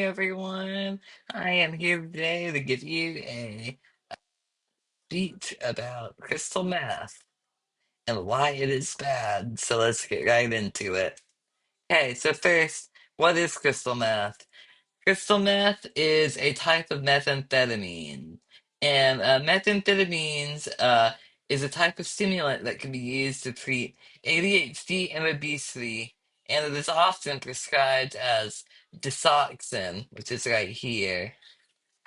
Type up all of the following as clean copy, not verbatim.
Everyone. I am here today to give you a speech about crystal meth and why it is bad. So let's get right into it. Okay, so first, what is crystal meth? Crystal meth is a type of methamphetamine. And methamphetamines is a type of stimulant that can be used to treat ADHD and obesity, and it is often prescribed as disoxin, which is right here.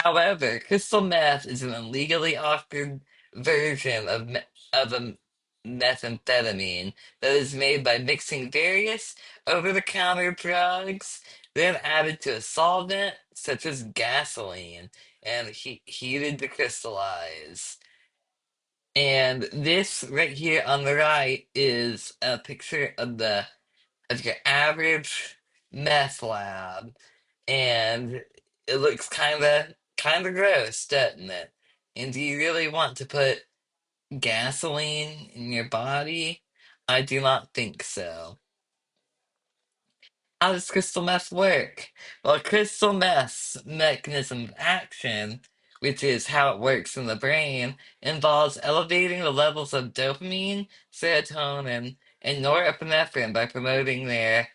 However, crystal meth is an illegally offered version of a methamphetamine that is made by mixing various over-the-counter drugs, then added to a solvent such as gasoline, and heated to crystallize. And this right here on the right is a picture of your average meth lab, and it looks kind of gross, doesn't it? And do you really want to put gasoline in your body? I do not think so. How does crystal meth work? Well, crystal meth's mechanism of action, which is how it works in the brain, involves elevating the levels of dopamine, serotonin, and norepinephrine by promoting their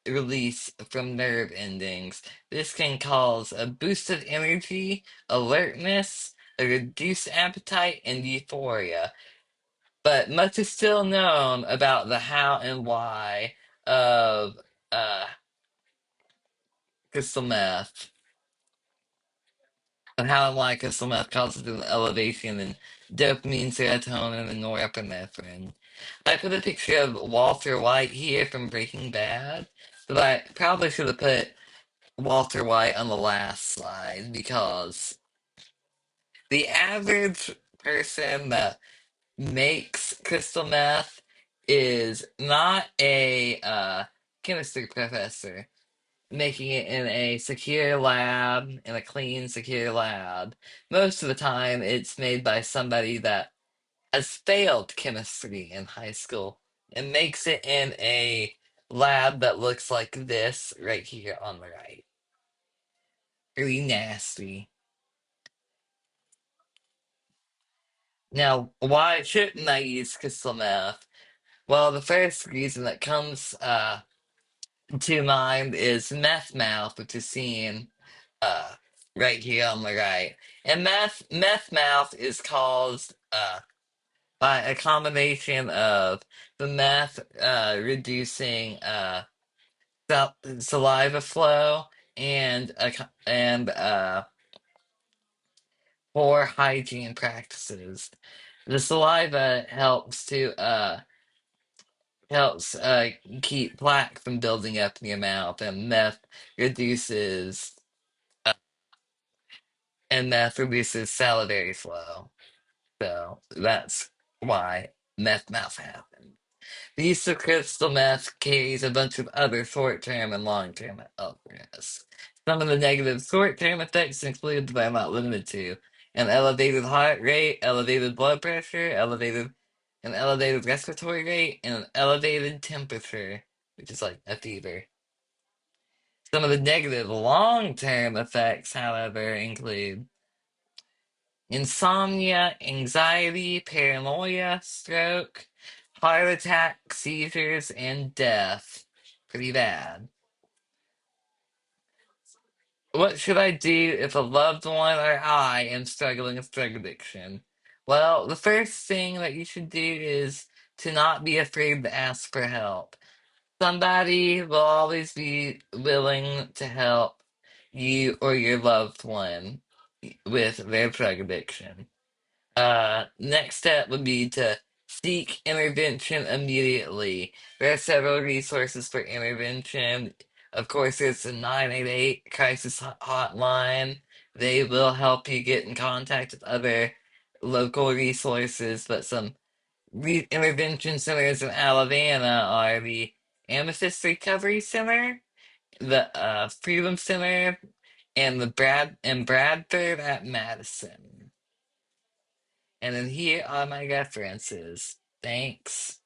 release from nerve endings. This can cause a boost of energy, alertness, a reduced appetite, and euphoria. But much is still known about the how and why of uh, crystal meth and how and why crystal meth causes an elevation in dopamine, serotonin, and norepinephrine. I put a picture of Walter White here from Breaking Bad, but I probably should have put Walter White on the last slide because the average person that makes crystal meth is not a chemistry professor making it in a secure lab, in a clean, secure lab. Most of the time, it's made by somebody that has failed chemistry in high school and makes it in a lab that looks like this right here on the right. Really nasty. Now, why shouldn't I use crystal meth? Well, the first reason that comes to mind is meth mouth, which is seen uh, right here on the right. And meth mouth is caused by a combination of the meth reducing saliva flow and poor hygiene practices. The saliva helps keep plaque from building up in your mouth, reduces uh, and meth reduces salivary flow. So that's why meth mouth happens. The use of crystal meth carries a bunch of other short-term and long-term health risks. Some of the negative short-term effects include, but are not limited to, an elevated heart rate, elevated blood pressure, an elevated respiratory rate, and an elevated temperature, which is like a fever. Some of the negative long-term effects, however, include insomnia, anxiety, paranoia, stroke, heart attack, seizures, and death. Pretty bad. What should I do if a loved one or I am struggling with drug addiction? Well, the first thing that you should do is to not be afraid to ask for help. Somebody will always be willing to help you or your loved one with their drug addiction. Next step would be to seek intervention immediately. There are several resources for intervention. Of course, there's the 988 crisis hotline. They will help you get in contact with other local resources, but some intervention centers in Alabama are the Amethyst Recovery Center, the Freedom Center, and the Bradford at Madison. And then here are my references. Thanks.